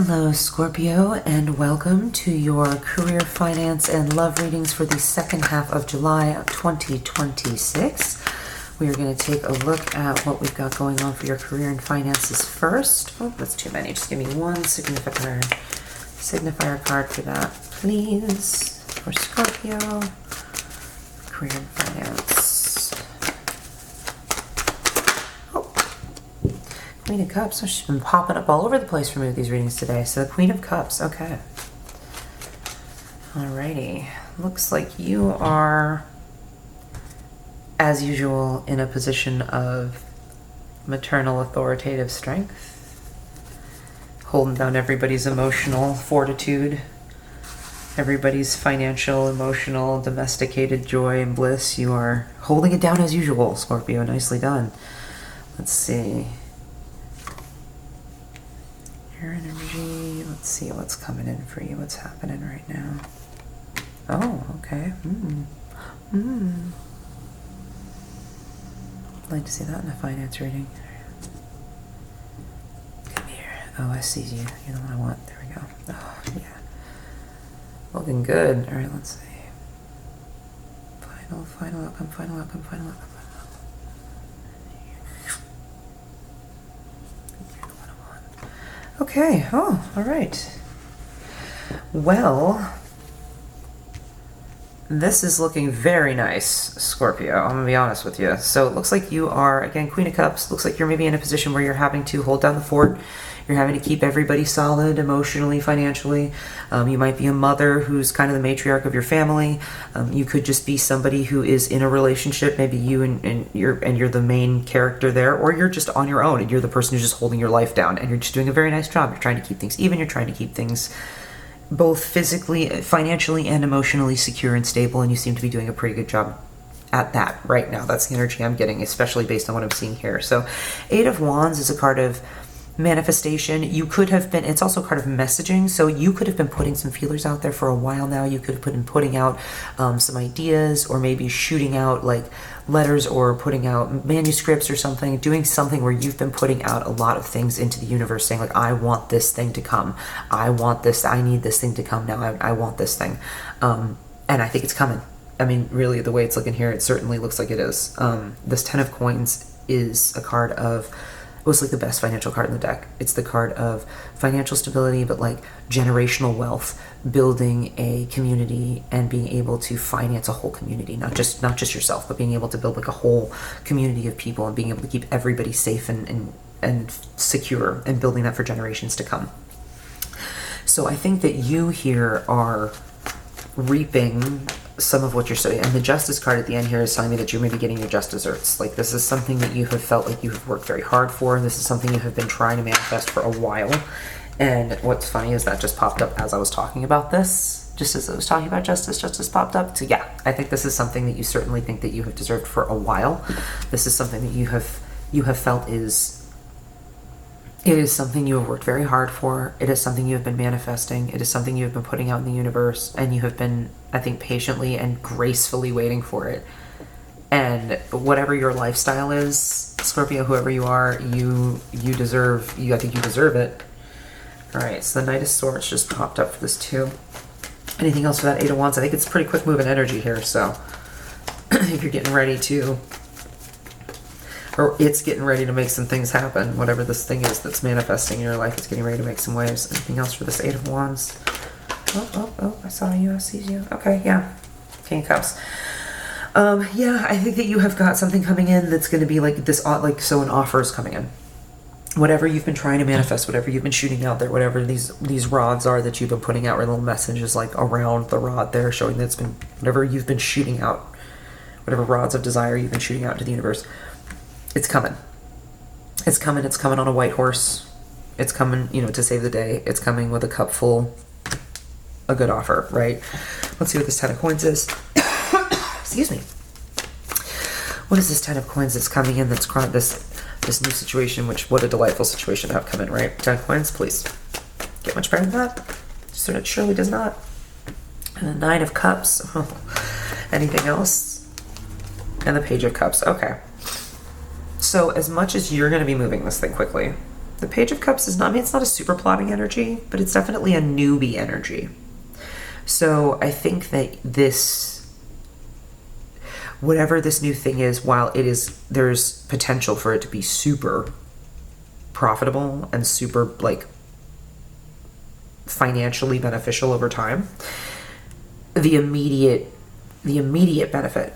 Hello, Scorpio, and welcome to your career, finance, and love readings for the second half of July of 2026. We are going to take a look at what we've got going on for your career and finances first. Oh, that's too many. Just give me one signifier card for that, please, for Scorpio. Career and finance. Queen of Cups. Oh, she's been popping up all over the place for me with these readings today. So the Queen of Cups. Okay. Alrighty. Looks like you are, as usual, in a position of maternal authoritative strength. Holding down everybody's emotional fortitude. Everybody's financial, emotional, domesticated joy and bliss. You are holding it down as usual, Scorpio. Nicely done. Let's see. Energy. Let's see what's coming in for you. What's happening right now? Oh, okay. I'd like to see that in a finance reading. Come here. Oh, I see you. You're the one I want. There we go. Oh, yeah. Looking good. All right, let's see. Final outcome. Okay, oh, all right. Well, this is looking very nice, Scorpio. I'm gonna be honest with you. So it looks like you are, again, Queen of Cups. Looks like you're maybe in a position where you're having to hold down the fort. You're having to keep everybody solid emotionally, financially. You might be a mother who's kind of the matriarch of your family. You could just be somebody who is in a relationship, maybe you and you're the main character there, or you're just on your own and you're the person who's just holding your life down and you're just doing a very nice job. You're trying to keep things even. You're trying to keep things both physically, financially, and emotionally secure and stable, and you seem to be doing a pretty good job at that right now. That's the energy I'm getting, especially based on what I'm seeing here. So Eight of Wands is a card of manifestation. You could have been, it's also a card of messaging, so you could have been putting some feelers out there for a while now. You could have been putting out some ideas, or maybe shooting out like letters or putting out manuscripts or something, doing something where you've been putting out a lot of things into the universe, saying like, I want this thing to come, I want this, I need this thing to come now, I want this thing, and I think it's coming. I mean, really, the way it's looking here, it certainly looks like it is. This Ten of Coins is a card of, it was like the best financial card in the deck. It's the card of financial stability, but like generational wealth, building a community and being able to finance a whole community, not just yourself, but being able to build like a whole community of people and being able to keep everybody safe and secure, and building that for generations to come. So I think that you here are reaping some of what you're studying, and the Justice card at the end here is telling me that you're maybe getting your just desserts. Like, this is something that you have felt like you have worked very hard for. This is something you have been trying to manifest for a while. And what's funny is that just popped up as I was talking about this. Just as I was talking about justice popped up. So yeah, I think this is something that you certainly think that you have deserved for a while. This is something that you have felt is, it is something you have worked very hard for. It is something you have been manifesting. It is something you have been putting out in the universe, and you have been, I think, patiently and gracefully waiting for it. And whatever your lifestyle is, Scorpio, whoever you are, you deserve, I think you deserve it. All right, so the Knight of Swords just popped up for this too. Anything else for that Eight of Wands? I think it's pretty quick moving energy here, so if you're getting ready to, or it's getting ready to make some things happen, whatever this thing is that's manifesting in your life, it's getting ready to make some waves. Anything else for this Eight of Wands? Oh, I saw you, I see you. Okay, yeah. King of Cups. Yeah, I think that you have got something coming in that's going to be like this, like, so an offer is coming in. Whatever you've been trying to manifest, whatever you've been shooting out there, whatever these rods are that you've been putting out, or little messages like around the rod there, showing that it's been, whatever you've been shooting out, whatever rods of desire you've been shooting out into the universe, it's coming. It's coming. It's coming on a white horse. It's coming, to save the day. It's coming with a cup full, a good offer, right? Let's see what this Ten of Coins is. Excuse me. What is this Ten of Coins that's coming in that's this new situation, which, what a delightful situation to have come in, right? 10 of Coins, please. Get much better than that? It surely does not. And the Nine of Cups. Oh. Anything else? And the Page of Cups. Okay. So as much as you're going to be moving this thing quickly, The Page of Cups is not, I mean, it's not a super plotting energy, but it's definitely a newbie energy. So I think that this, whatever this new thing is, while it is, there's potential for it to be super profitable and super, like, financially beneficial over time, the immediate benefit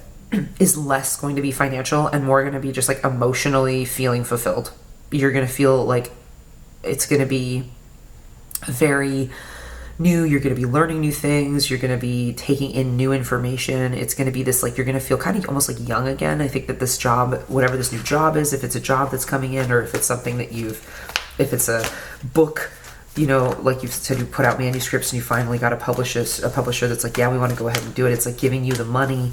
is less going to be financial and more going to be just like emotionally feeling fulfilled. You're going to feel like it's going to be very new. You're going to be learning new things. You're going to be taking in new information. It's going to be this, like, you're going to feel kind of almost like young again. I think that this job, whatever this new job is, if it's a job that's coming in, or if it's something that if it's a book, you know, like you said, you put out manuscripts and you finally got a publisher that's like, yeah, we want to go ahead and do it. It's like giving you the money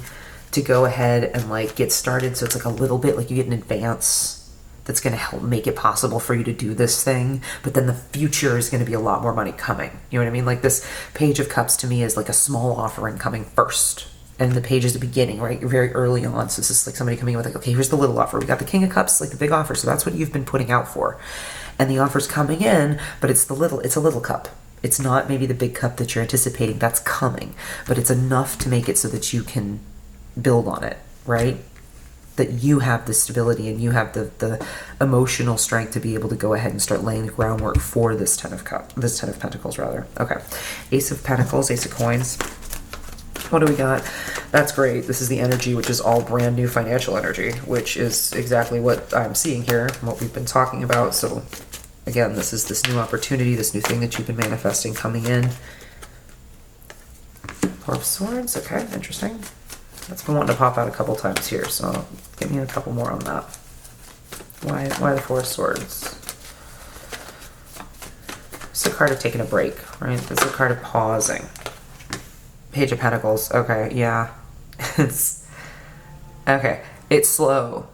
to go ahead and like get started. So it's like a little bit like you get an advance that's going to help make it possible for you to do this thing. But then the future is going to be a lot more money coming. You know what I mean? Like this Page of Cups to me is like a small offering coming first. And the page is the beginning, right? You're very early on. So it's just like somebody coming in with like, okay, here's the little offer. We got the King of Cups, like the big offer. So that's what you've been putting out for. And the offer's coming in, but it's a little cup. It's not maybe the big cup that you're anticipating. That's coming. But it's enough to make it so that you can build on it, right? That you have the stability and you have the emotional strength to be able to go ahead and start laying the groundwork for this Ten of Pentacles rather. Okay. Ace of Pentacles, Ace of Coins. What do we got? That's great. This is the energy, which is all brand new financial energy, which is exactly what I'm seeing here, what we've been talking about. So again, this is this new opportunity, this new thing that you've been manifesting coming in. Four of Swords. Okay, interesting. That's been wanting to pop out a couple times here, so give me a couple more on that. Why the Four of Swords? It's a card of taking a break, right? It's a card of pausing. Page of Pentacles. Okay, yeah. It's slow.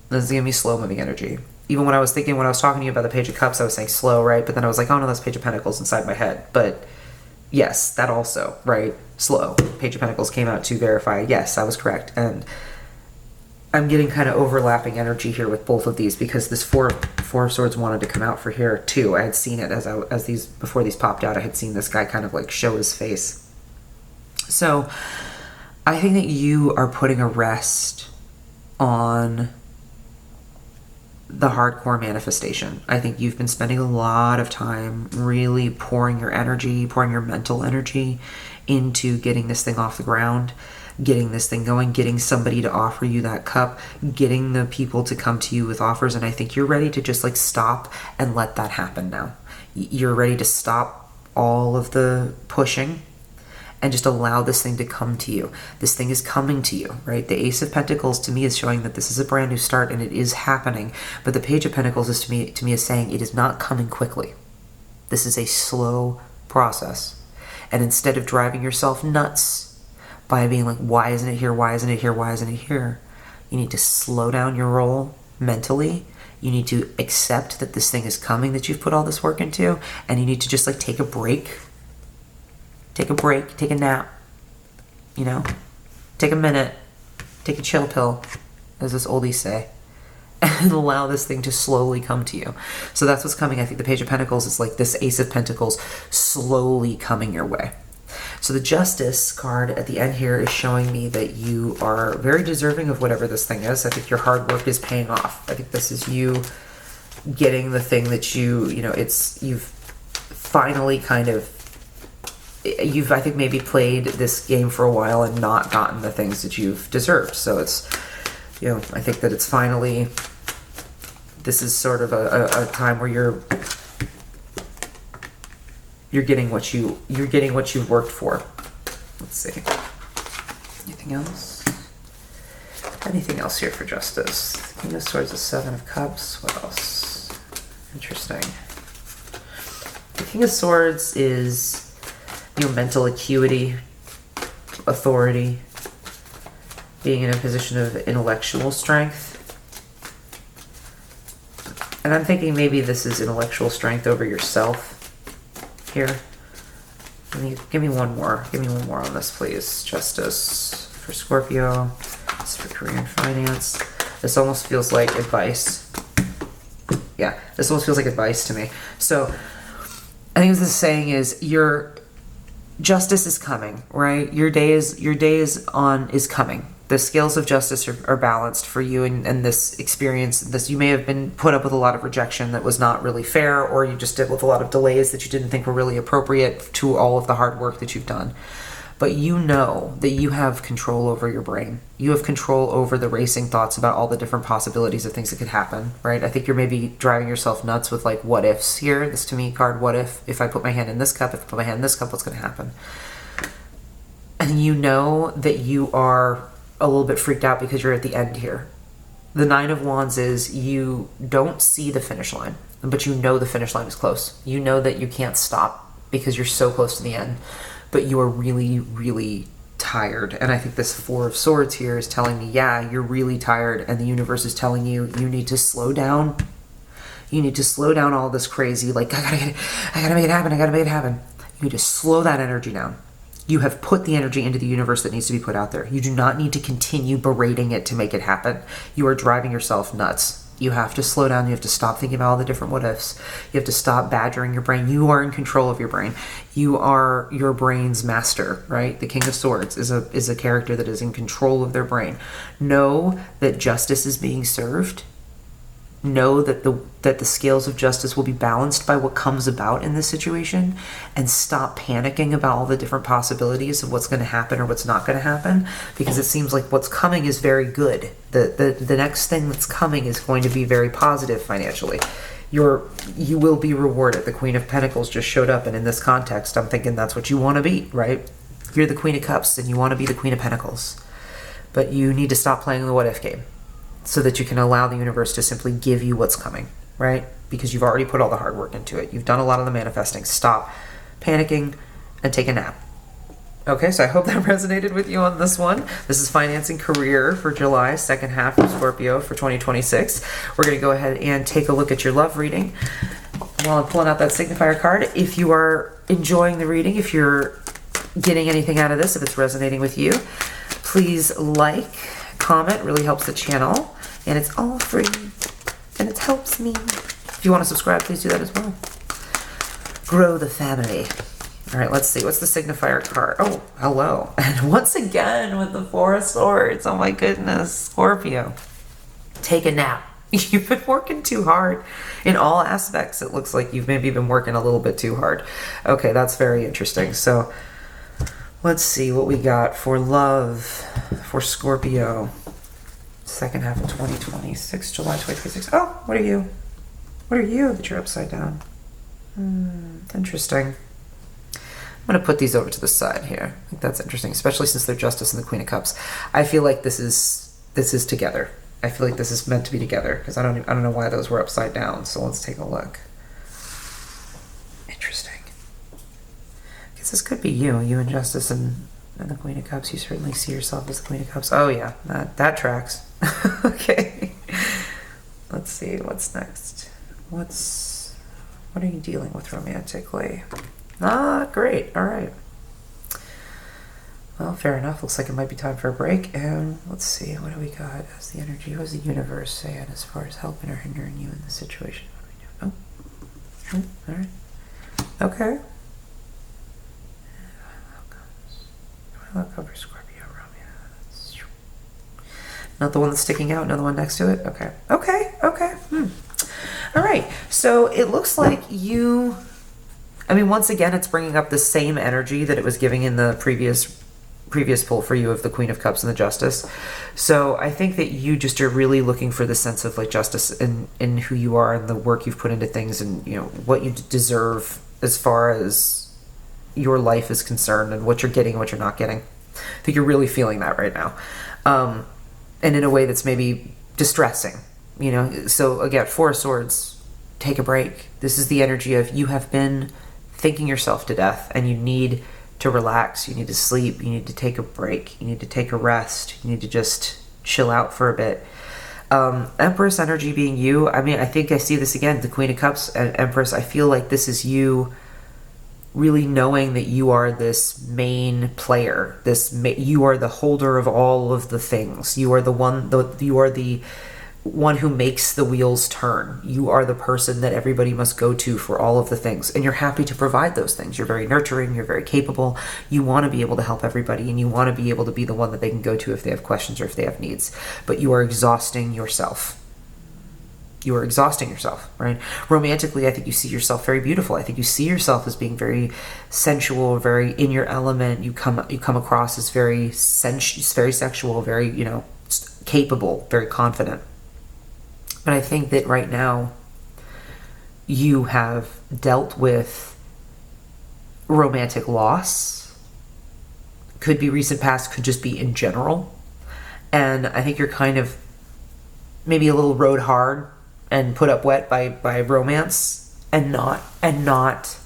This is gonna be slow moving energy. Even when I was talking to you about the Page of Cups, I was saying slow, right? But then I was like, oh no, that's Page of Pentacles inside my head. But yes, that also, right? Slow. Page of Pentacles came out to verify. Yes, I was correct. And I'm getting kind of overlapping energy here with both of these because this Four of Swords wanted to come out for here too. I had seen it before these popped out. I had seen this guy kind of like show his face. So I think that you are putting a rest on the hardcore manifestation. I think you've been spending a lot of time really pouring your energy, pouring your mental energy into getting this thing off the ground, getting this thing going, getting somebody to offer you that cup, getting the people to come to you with offers. And I think you're ready to just like stop and let that happen now. You're ready to stop all of the pushing and just allow this thing to come to you. This thing is coming to you, right? The Ace of Pentacles to me is showing that this is a brand new start and it is happening. But the Page of Pentacles is to me is saying it is not coming quickly. This is a slow process. And instead of driving yourself nuts by being like, why isn't it here? Why isn't it here? Why isn't it here? You need to slow down your roll mentally. You need to accept that this thing is coming that you've put all this work into. And you need to just like take a break. Take a break, take a nap, you know, take a minute, take a chill pill, as us oldies say, and allow this thing to slowly come to you. So that's what's coming. I think the Page of Pentacles is like this Ace of Pentacles slowly coming your way. So the Justice card at the end here is showing me that you are very deserving of whatever this thing is. I think your hard work is paying off. I think this is you getting the thing that you've finally kind of, I think maybe played this game for a while and not gotten the things that you've deserved. So it's, I think that it's finally, this is sort of a time where you're getting what you've worked for. Let's see. Anything else? Anything else here for Justice? The King of Swords, the Seven of Cups. What else? Interesting. The King of Swords is mental acuity, authority, being in a position of intellectual strength. And I'm thinking maybe this is intellectual strength over yourself here. Give me one more. Give me one more on this, please. Justice for Scorpio. This is for career and finance. This almost feels like advice. Yeah, this almost feels like advice to me. So I think what this is saying is your justice is coming, right? Your day is coming. The scales of justice are balanced for you, and this experience, you may have been put up with a lot of rejection that was not really fair, or you just did with a lot of delays that you didn't think were really appropriate to all of the hard work that you've done. But you know that you have control over your brain. You have control over the racing thoughts about all the different possibilities of things that could happen, right? I think you're maybe driving yourself nuts with like what ifs here. This to me card, what if I put my hand in this cup, if I put my hand in this cup, what's going to happen? And you know that you are a little bit freaked out because you're at the end here. The Nine of Wands is you don't see the finish line, but you know the finish line is close. You know that you can't stop because you're so close to the end, but you are really, really tired. And I think this Four of Swords here is telling me, yeah, you're really tired, and the universe is telling you, you need to slow down. You need to slow down all this crazy, like, I gotta make it happen, I gotta make it happen. You need to slow that energy down. You have put the energy into the universe that needs to be put out there. You do not need to continue berating it to make it happen. You are driving yourself nuts. You have to slow down. You have to stop thinking about all the different what ifs. You have to stop badgering your brain. You are in control of your brain. You are your brain's master, right? The King of Swords is a character that is in control of their brain. Know that justice is being served. Know that the scales of justice will be balanced by what comes about in this situation, and stop panicking about all the different possibilities of what's going to happen or what's not going to happen, because it seems like what's coming is very good. The next thing that's coming is going to be very positive financially. You will be rewarded. The Queen of Pentacles just showed up, and in this context, I'm thinking that's what you want to be, right? You're the Queen of Cups, and you want to be the Queen of Pentacles. But you need to stop playing the what-if game, so that you can allow the universe to simply give you what's coming, right? Because you've already put all the hard work into it. You've done a lot of the manifesting. Stop panicking and take a nap. Okay, so I hope that resonated with you on this one. This is Financing Career for July, second half of Scorpio for 2026. We're going to go ahead and take a look at your love reading. While I'm pulling out that signifier card, if you are enjoying the reading, if you're getting anything out of this, if it's resonating with you, please like, comment, really helps the channel, and it's all free, and it helps me. If you want to subscribe, please do that as well. Grow the family. All right, let's see. What's the signifier card? Oh, hello. And once again with the Four of Swords. Oh my goodness. Scorpio. Take a nap. You've been working too hard. In all aspects, it looks like you've maybe been working a little bit too hard. Okay, that's very interesting. So let's see what we got for love for Scorpio. Second half of 2026, July 2026. Oh, what are you? What are you that you're upside down? Interesting. I'm going to put these over to the side here. I think that's interesting, especially since they're Justice and the Queen of Cups. I feel like this is together. I feel like this is meant to be together, because I don't know why those were upside down. So let's take a look. Interesting. Because this could be you and Justice and the Queen of Cups. You certainly see yourself as the Queen of Cups. Oh yeah, that tracks. Okay. Let's see what's next. What are you dealing with romantically? Ah, great. All right. Well, fair enough. Looks like it might be time for a break. And let's see, what do we got as the energy? What does the universe saying as far as helping or hindering you in this situation? What are we doing? Oh, all right. Okay. Welcome for Scorpio romance. Not the one that's sticking out. Another one next to it. Okay. All right. So it looks like you. I mean, once again, it's bringing up the same energy that it was giving in the previous pull for you of the Queen of Cups and the Justice. So I think that you just are really looking for the sense of like justice in who you are and the work you've put into things, and you know what you deserve as far as your life is concerned, and what you're getting and what you're not getting. I think you're really feeling that right now, and in a way that's maybe distressing. You know, so again, Four of Swords, take a break. This is the energy of you have been thinking yourself to death, and you need to relax, you need to sleep, you need to take a break, you need to take a rest, you need to just chill out for a bit. Empress energy being you, I mean, I think I see this again, the Queen of Cups and Empress. I feel like this is you really knowing that you are this main player, you are the holder of all of the things. You are the one, you are the one who makes the wheels turn. You are the person that everybody must go to for all of the things, and you're happy to provide those things. You're very nurturing, you're very capable. You want to be able to help everybody, and you want to be able to be the one that they can go to if they have questions or if they have needs. But you are exhausting yourself. You are exhausting yourself, right? Romantically, I think you see yourself very beautiful. I think you see yourself as being very sensual, very in your element. You come across as very sexual, very, you know, capable, very confident. But I think that right now you have dealt with romantic loss. Could be recent past, could just be in general. And I think you're kind of maybe a little rode hard and put up wet by romance, and not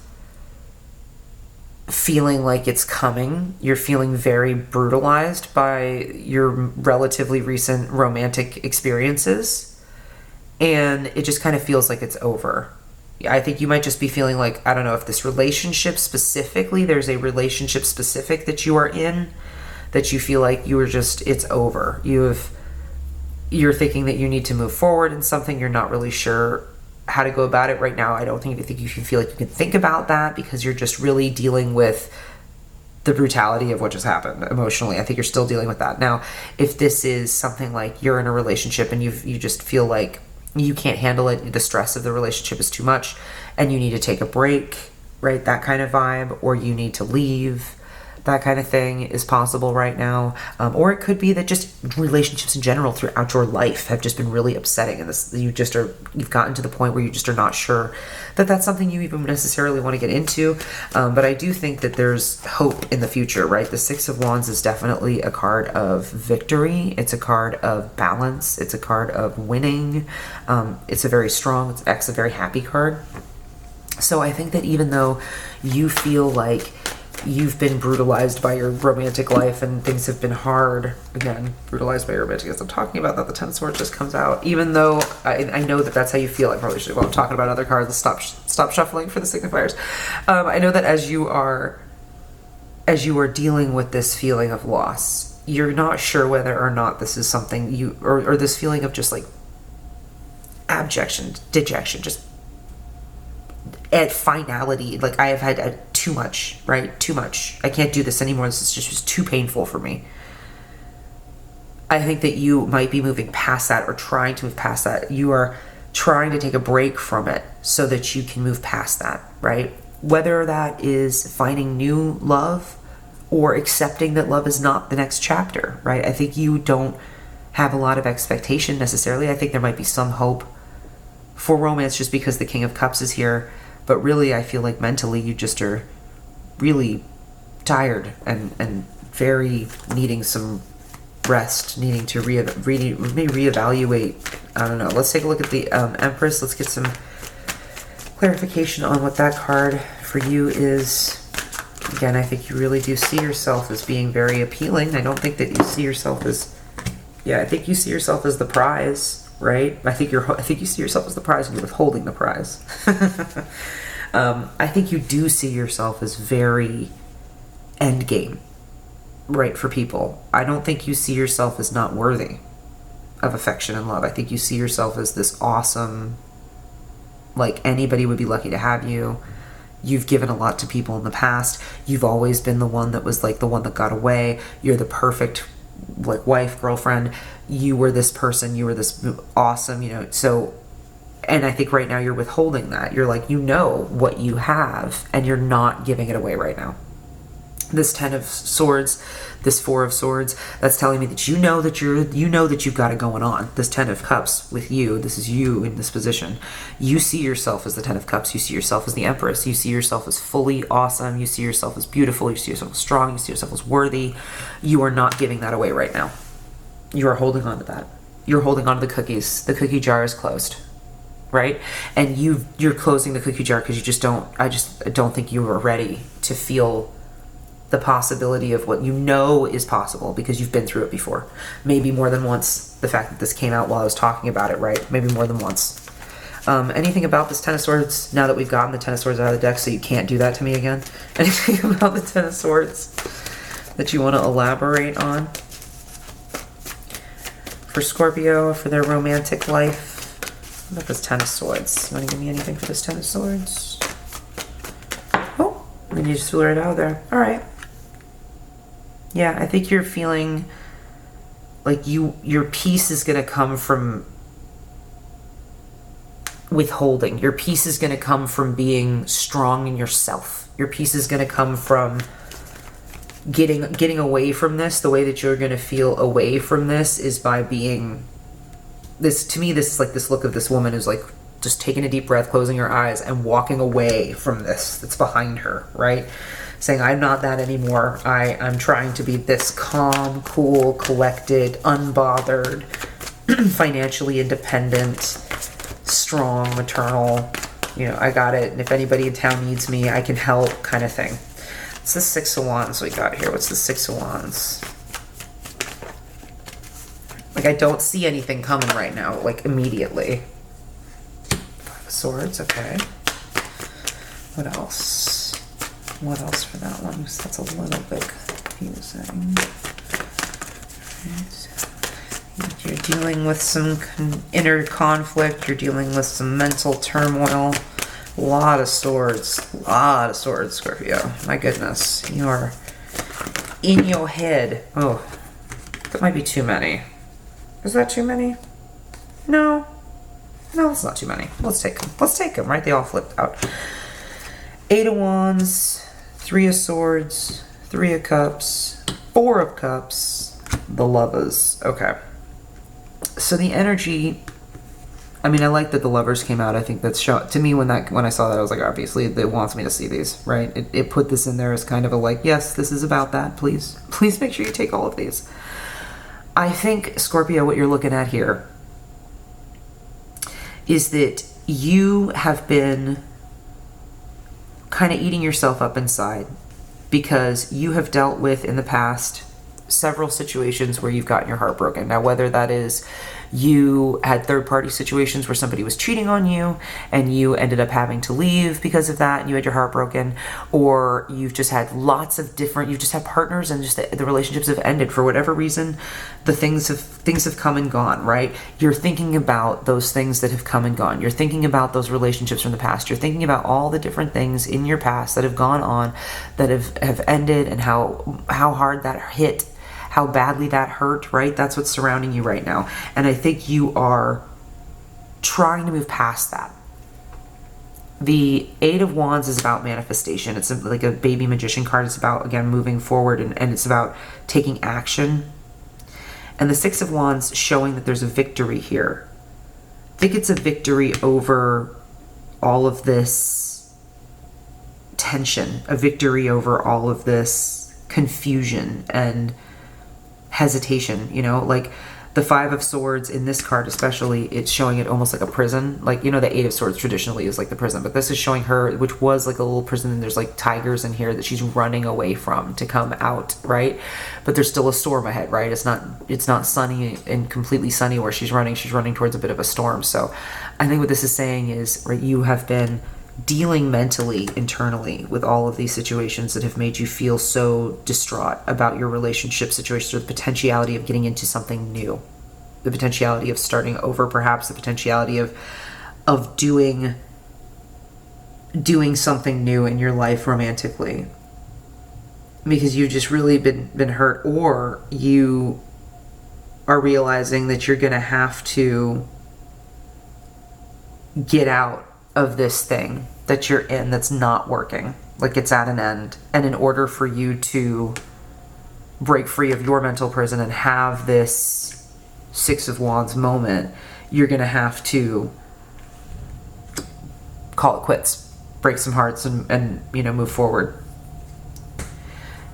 feeling like it's coming. You're feeling very brutalized by your relatively recent romantic experiences, and it just kind of feels like it's over. I think you might just be feeling like, I don't know if this relationship specifically, there's a relationship specific that you are in, that you feel like you are just, it's over. You're thinking that you need to move forward in something. You're not really sure how to go about it right now. I don't think you can feel like you can think about that, because you're just really dealing with the brutality of what just happened emotionally. I think you're still dealing with that. Now, if this is something like you're in a relationship and you just feel like you can't handle it, the stress of the relationship is too much, and you need to take a break, right? That kind of vibe, or you need to leave. That kind of thing is possible right now. Or it could be that just relationships in general throughout your life have just been really upsetting, and you've gotten to the point where you just are not sure that that's something you even necessarily want to get into. But I do think that there's hope in the future, right? The Six of Wands is definitely a card of victory. It's a card of balance. It's a card of winning. It's a very strong, it's a very happy card. So I think that even though you feel like you've been brutalized by your romantic life and things have been hard, again, brutalized by your romantic, as I'm talking about that, the Ten of Swords just comes out, even though I know that that's how you feel. I probably should, while I'm talking about other cards, stop shuffling for the signifiers. I know that as you are dealing with this feeling of loss, you're not sure whether or not this is something or this feeling of just like abjection, dejection, just at finality, like I have had too much, right? Too much. I can't do this anymore. This is just too painful for me. I think that you might be moving past that, or trying to move past that. You are trying to take a break from it so that you can move past that, right? Whether that is finding new love or accepting that love is not the next chapter, right? I think you don't have a lot of expectation necessarily. I think there might be some hope for romance just because the King of Cups is here. But really, I feel like mentally you just are really tired and very needing some rest, needing to reevaluate. I don't know. Let's take a look at the Empress. Let's get some clarification on what that card for you is. Again, I think you really do see yourself as being very appealing. I don't think that you see yourself as... Yeah, I think you see yourself as the prize. Right? I think you see yourself as the prize, and you're withholding the prize. I think you do see yourself as very endgame, right, for people. I don't think you see yourself as not worthy of affection and love. I think you see yourself as this awesome, like anybody would be lucky to have you. You've given a lot to people in the past. You've always been the one that was like the one that got away. You're the perfect like wife, girlfriend. You were this person, you were this awesome, you know, so, and I think right now you're withholding that. You're like, you know what you have, and you're not giving it away right now. This Ten of Swords, this Four of Swords, that's telling me that you know that you've got it going on. This Ten of Cups with you, this is you in this position. You see yourself as the Ten of Cups. You see yourself as the Empress. You see yourself as fully awesome. You see yourself as beautiful. You see yourself as strong. You see yourself as worthy. You are not giving that away right now. You are holding on to that. You're holding on to the cookies. The cookie jar is closed, right? And you're closing the cookie jar because I just don't think you are ready to feel the possibility of what you know is possible, because you've been through it before. Maybe more than once. The fact that this came out while I was talking about it, right? Maybe more than once. Anything about this Ten of Swords, now that we've gotten the Ten of Swords out of the deck, so you can't do that to me again? Anything about the Ten of Swords that you want to elaborate on? for Scorpio for their romantic life. What about this Ten of Swords? You want to give me anything for this Ten of Swords? Oh, then you just flew right out of there. All right. Yeah, I think you're feeling like your peace is going to come from withholding. Your peace is going to come from being strong in yourself. Your peace is going to come from getting away from this. The way that you're going to feel away from this is by being this. To me, this is like this look of this woman who's like just taking a deep breath, closing her eyes, and walking away from this that's behind her, right? Saying, I'm not that anymore. I'm trying to be this calm, cool, collected, unbothered, financially independent, strong, maternal, you know, I got it, and if anybody in town needs me, I can help, kind of thing. It's the Six of Wands we got here. What's the Six of Wands? Like, I don't see anything coming right now, like, immediately. Five of Swords, okay. What else? What else for that one? Because that's a little bit confusing. Right. You're dealing with some inner conflict. You're dealing with some mental turmoil. A lot of swords. A lot of swords, Scorpio. My goodness. You are in your head. Oh, that might be too many. Is that too many? No. No, it's not too many. Let's take them. Let's take them, right? They all flipped out. Eight of Wands, Three of Swords, Three of Cups, Four of Cups, the Lovers. Okay. So the energy, I mean, I like that the Lovers came out. I think that's to me when I saw that, I was like, obviously it wants me to see these, right? It put this in there as kind of a like, yes, this is about that. Please make sure you take all of these. I think, Scorpio, what you're looking at here is that you have been kind of eating yourself up inside because you have dealt with in the past several situations where you've gotten your heart broken. Now, whether that is you had third-party situations where somebody was cheating on you and you ended up having to leave because of that and you had your heart broken, or you've just had lots of different, you've just had partners and just the relationships have ended for whatever reason. Things have come and gone, right? You're thinking about those things that have come and gone. You're thinking about those relationships from the past. You're thinking about all the different things in your past that have gone on, that have ended, and how hard that hit, how badly that hurt, right? That's what's surrounding you right now. And I think you are trying to move past that. The Eight of Wands is about manifestation. It's like a baby magician card. It's about, again, moving forward, and it's about taking action. And the Six of Wands showing that there's a victory here. I think it's a victory over all of this tension, a victory over all of this confusion and hesitation, you know, like the Five of Swords in this card especially, it's showing it almost like a prison. Like, you know, the Eight of Swords traditionally is like the prison, but this is showing her, which was like a little prison, and there's like tigers in here that she's running away from to come out, right? But there's still a storm ahead, right? It's not sunny and completely sunny where she's running towards a bit of a storm. So I think what this is saying is, right, you have been dealing mentally, internally with all of these situations that have made you feel so distraught about your relationship situation, or the potentiality of getting into something new, the potentiality of starting over, perhaps the potentiality of doing something new in your life romantically, because you've just really been hurt, or you are realizing that you're gonna have to get out of this thing that you're in that's not working, like it's at an end. And in order for you to break free of your mental prison and have this Six of Wands moment, you're gonna have to call it quits, break some hearts, and you know, move forward.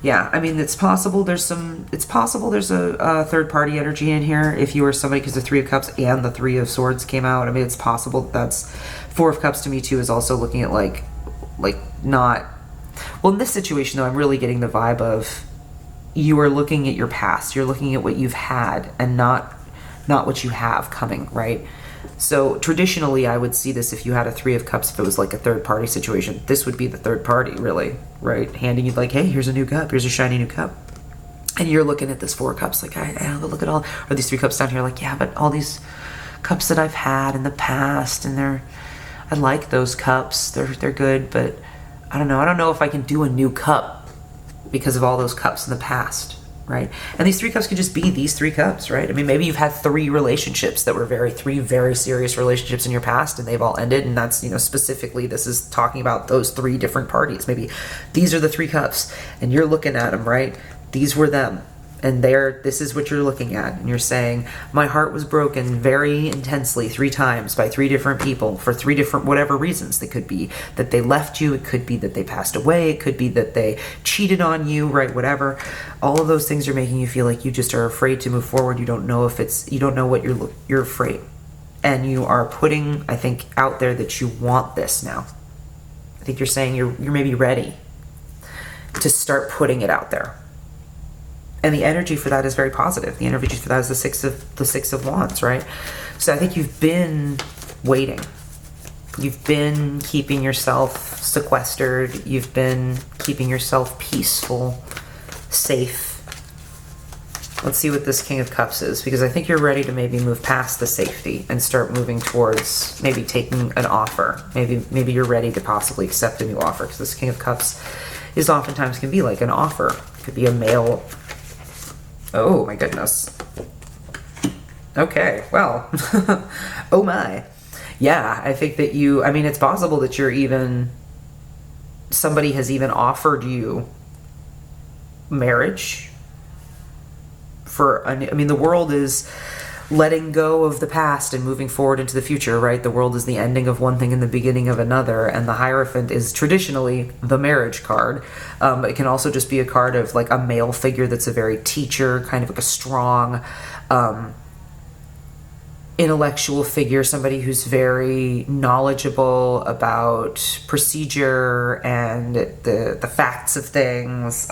Yeah, I mean, it's possible there's a third party energy in here if you are somebody, because the Three of Cups and the Three of Swords came out. I mean, it's possible that's Four of Cups to me too is also looking at like not, well, in this situation though, I'm really getting the vibe of you are looking at your past, you're looking at what you've had and not what you have coming, right? So traditionally, I would see this if you had a Three of Cups, if it was like a third party situation, this would be the third party, really, right? Handing you like, hey, here's a new cup, here's a shiny new cup. And you're looking at this 4 of Cups like, I look at all, or these 3 cups down here like, yeah, but all these cups that I've had in the past, and I like those cups. They're good, but I don't know if I can do a new cup because of all those cups in the past, right? And these 3 cups could just be these 3 cups, right? I mean, maybe you've had 3 relationships that were 3 very serious relationships in your past, and they've all ended, and that's, specifically this is talking about those 3 different parties. Maybe these are the 3 cups, and you're looking at them, right? These were them, and this is what you're looking at, and you're saying, my heart was broken very intensely 3 times by 3 different people for 3 different whatever reasons. They could be that they left you, it could be that they passed away, it could be that they cheated on you, right? Whatever. All of those things are making you feel like you just are afraid to move forward. You don't know what you're afraid, and you are putting, I think, out there that you want this now. I think you're saying you're maybe ready to start putting it out there. And the energy for that is very positive. The energy for that is the six of Wands, right? So I think you've been waiting. You've been keeping yourself sequestered. You've been keeping yourself peaceful, safe. Let's see what this King of Cups is, because I think you're ready to maybe move past the safety and start moving towards maybe taking an offer. Maybe you're ready to possibly accept a new offer, because this King of Cups is oftentimes can be like an offer. It could be a male. Oh my goodness. Okay, well, oh my. Yeah, I think that it's possible that somebody has even offered you marriage the world is letting go of the past and moving forward into the future, right? The world is the ending of one thing and the beginning of another, and the Hierophant is traditionally the marriage card. It can also just be a card of like a male figure that's a very teacher, kind of like a strong intellectual figure, somebody who's very knowledgeable about procedure and the facts of things.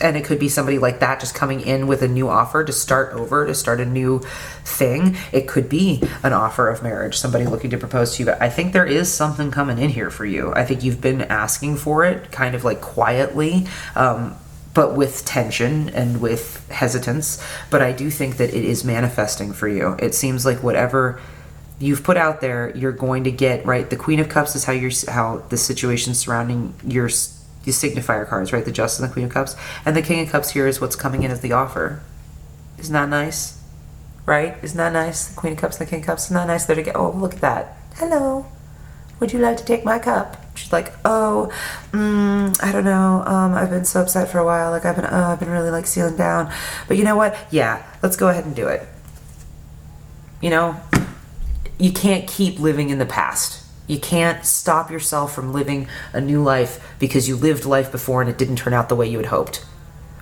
And it could be somebody like that just coming in with a new offer to start over, to start a new thing. It could be an offer of marriage, somebody looking to propose to you. But I think there is something coming in here for you. I think you've been asking for it kind of like quietly, but with tension and with hesitance. But I do think that it is manifesting for you. It seems like whatever you've put out there, you're going to get, right? The Queen of Cups is how the situation surrounding the signifier cards, right? The Justice and the Queen of Cups. And the King of Cups here is what's coming in as the offer. Isn't that nice? Right? Isn't that nice? The Queen of Cups and the King of Cups. Isn't that nice? There to get, oh, look at that. Hello. Would you like to take my cup? She's like, I don't know. I've been so upset for a while. Like I've been really like sealing down. But you know what? Yeah, let's go ahead and do it. You can't keep living in the past. You can't stop yourself from living a new life because you lived life before and it didn't turn out the way you had hoped,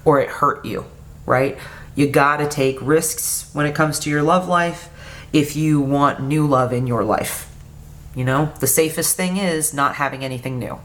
or it hurt you, right? You gotta take risks when it comes to your love life if you want new love in your life. The safest thing is not having anything new,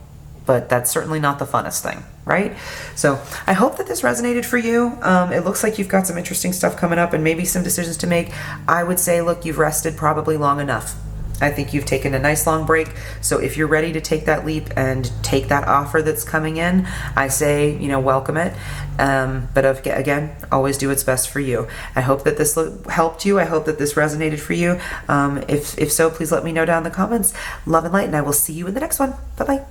but that's certainly not the funnest thing, right? So I hope that this resonated for you. It looks like you've got some interesting stuff coming up and maybe some decisions to make. I would say, look, you've rested probably long enough. I think you've taken a nice long break. So if you're ready to take that leap and take that offer that's coming in, I say, welcome it. But again, always do what's best for you. I hope that this helped you. I hope that this resonated for you. If so, please let me know down in the comments. Love and light, and I will see you in the next one. Bye-bye.